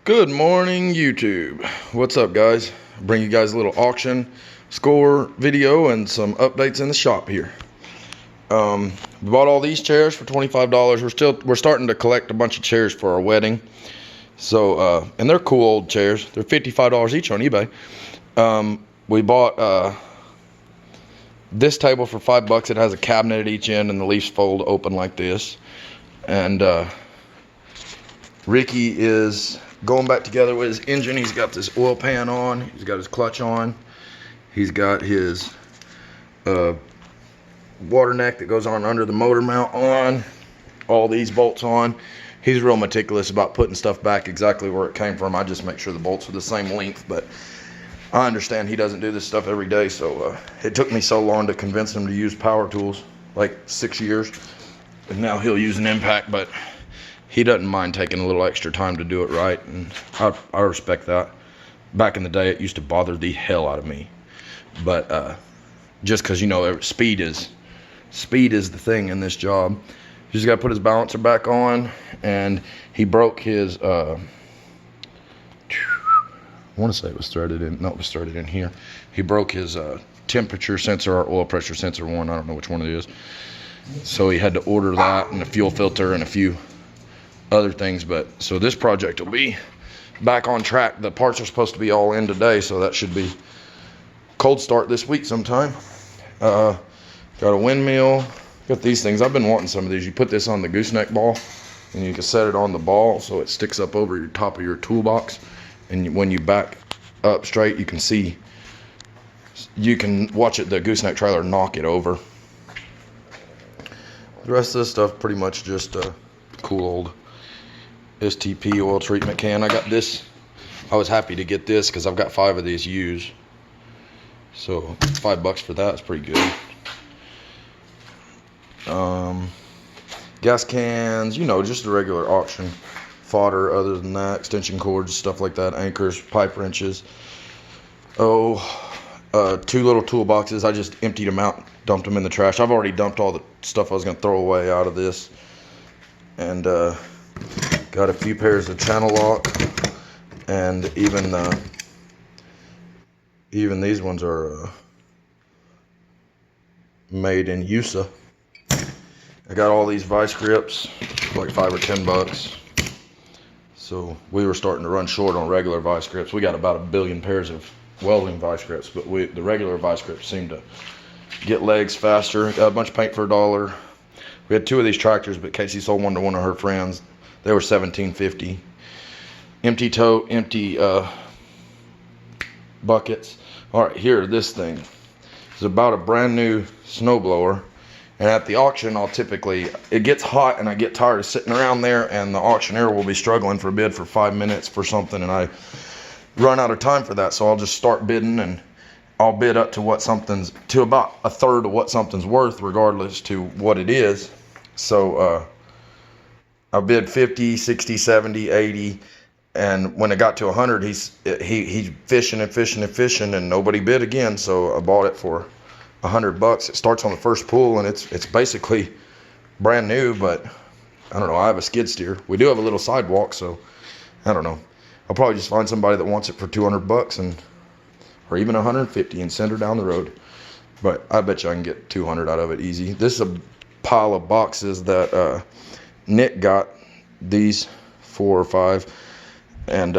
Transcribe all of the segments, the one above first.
Good morning, YouTube. What's up, guys? Bring you guys a little auction score video and some updates in the shop here. We bought all these chairs for $25. We're starting to collect a bunch of chairs for our wedding. So and they're cool old chairs. They're $55 each on eBay. We bought this table for $5. It has a cabinet at each end and the leaves fold open like this. And Ricky is going back together with his engine. He's got this oil pan on. He's got his clutch on. He's got his water neck that goes on under the motor mount on. All these bolts on. He's real meticulous about putting stuff back exactly where it came from. I just make sure the bolts are the same length, but I understand he doesn't do this stuff every day, so it took me so long to convince him to use power tools, like 6 years, and now he'll use an impact, but he doesn't mind taking a little extra time to do it right, and I respect that. Back in the day, it used to bother the hell out of me, but just because, you know, speed is the thing in this job. He's got to put his balancer back on, and he broke his I want to say it was threaded in. No, it was threaded in here. He broke his temperature sensor or oil pressure sensor one. I don't know which one it is. So he had to order that and a fuel filter and a few other things. But so this project will be back on track. The parts are supposed to be all in today, so that should be cold start this week sometime. Got a windmill. Got these things. I've been wanting some of these. You put this on the gooseneck ball, and you can set it on the ball so it sticks up over your top of your toolbox. And when you back up straight, you can see, you can watch it, the gooseneck trailer knock it over. The rest of this stuff pretty much just a cool old STP oil treatment can. I got this. I was happy to get this because I've got 5 of these used. So $5 for that is pretty good. Gas cans, you know, just a regular auction fodder. Other than that, extension cords, stuff like that, anchors, pipe wrenches. 2 little toolboxes. I just emptied them out, dumped them in the trash. I've already dumped all the stuff I was going to throw away out of this. And got a few pairs of channel lock, and even these ones are made in USA. I got all these vice grips, like $5 or $10. So we were starting to run short on regular vice grips. We got about 1 billion pairs of welding vice grips, but the regular vice grips seem to get legs faster. Got a bunch of paint for $1. We had 2 of these tractors, but Casey sold one to one of her friends. They were $17.50. Empty tote, empty buckets. All right, here, this thing is about a brand new snowblower. And at the auction, it gets hot and I get tired of sitting around there, and the auctioneer will be struggling for a bid for 5 minutes for something, and I run out of time for that. So I'll just start bidding, and I'll bid up to about a third of what something's worth, regardless to what it is. So I bid 50, 60, 70, 80, and when it got to 100, he's fishing and fishing and fishing, and nobody bid again. So I bought it for $100. It starts on the first pull, and it's basically brand new, but I don't know. I have a skid steer. We do have a little sidewalk, so I don't know. I'll probably just find somebody that wants it for $200 or even $150 and send her down the road. But I bet you I can get $200 out of it easy. This is a pile of boxes that Nick got, these 4 or 5, and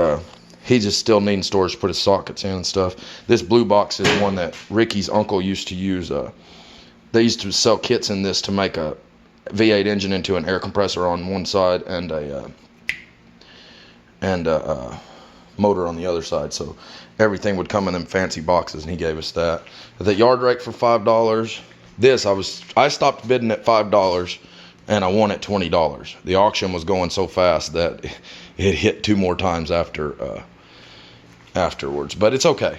he just still needing storage to put his sockets in and stuff. This blue box is one that Ricky's uncle used to use. They used to sell kits in this to make a V8 engine into an air compressor on one side and a motor on the other side. So everything would come in them fancy boxes, and he gave us that. The yard rake for $5. This I stopped bidding at $5 and I won at $20. The auction was going so fast that it hit 2 more times afterwards, but it's okay.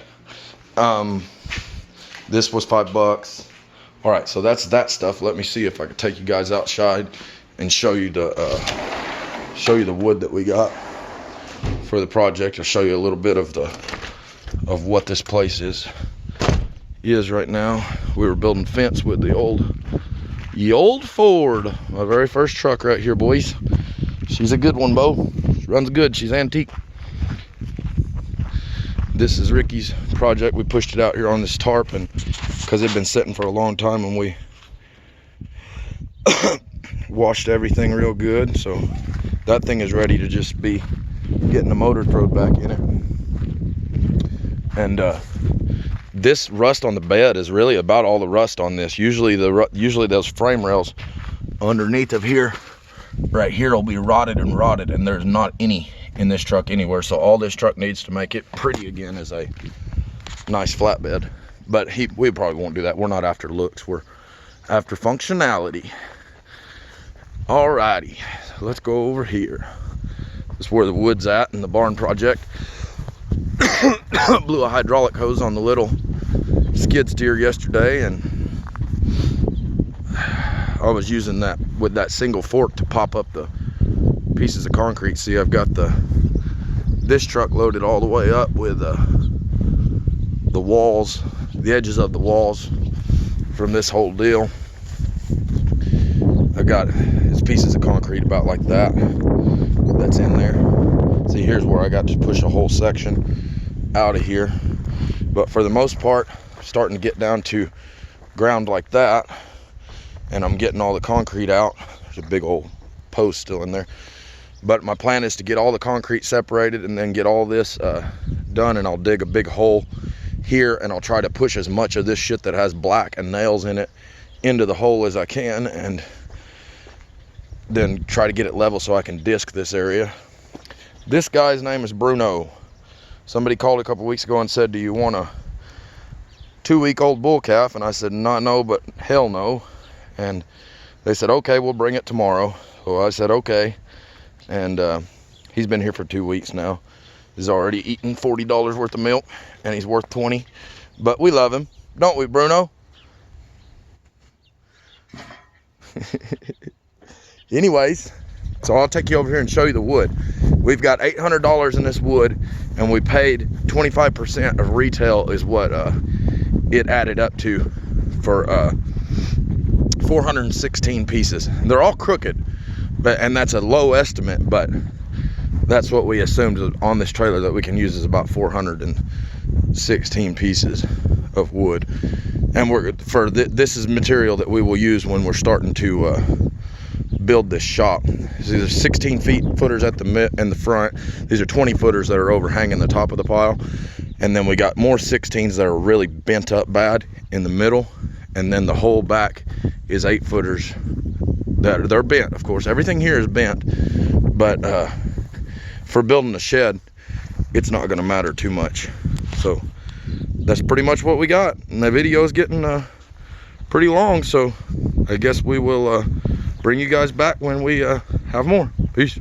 This was $5. All right, so that's that stuff. Let me see if I can take you guys outside and show you the wood that we got for the project. I'll show you a little bit of what this place is right now. We were building fence with the old Ford, my very first truck right here, boys. She's a good one, Bo. She runs good. She's antique. This is Ricky's project. We pushed it out here on this tarp, and because it'd been sitting for a long time, and we washed everything real good, so that thing is ready to just be getting the motor throwed back in it. And this rust on the bed is really about all the rust on this. Usually those frame rails underneath of here, right here, will be rotted, and there's not any in this truck anywhere. So all this truck needs to make it pretty again is a nice flatbed. But we probably won't do that. We're not after looks, we're after functionality. Alrighty, so let's go over here. This is where the wood's at in the barn project. Blew a hydraulic hose on the little skid steer yesterday, and I was using that with that single fork to pop up the pieces of concrete. See, I've got this truck loaded all the way up with the walls, the edges of the walls from this whole deal. I got it's pieces of concrete about like that that's in there. See, here's where I got to push a whole section out of here, but for the most part, starting to get down to ground like that, and I'm getting all the concrete out. There's a big old post still in there, but my plan is to get all the concrete separated and then get all this done, and I'll dig a big hole here, and I'll try to push as much of this shit that has black and nails in it into the hole as I can, and then try to get it level so I can disc this area. This guy's name is Bruno. Somebody called a couple weeks ago and said, do you want a 2-week-old bull calf? And I said, no, but hell no. And they said, okay, we'll bring it tomorrow. So I said, okay. And he's been here for 2 weeks now. He's already eaten $40 worth of milk, and he's worth 20. But we love him, don't we, Bruno? Anyways, so I'll take you over here and show you the wood. We've got $800 in this wood, and we paid 25% of retail is what it added up to for 416 pieces. They're all crooked, and that's a low estimate, but that's what we assumed on this trailer that we can use is about 416 pieces of wood. And this is material that we will use when we're starting to build this shop. So these are 16 footers at in the front. These are 20 footers that are overhanging the top of the pile, and then we got more 16s that are really bent up bad in the middle, and then the whole back is 8 footers that they're bent. Of course, everything here is bent, but for building a shed, it's not going to matter too much. So that's pretty much what we got, and the video is getting pretty long, so I guess we will bring you guys back when we have more. Peace.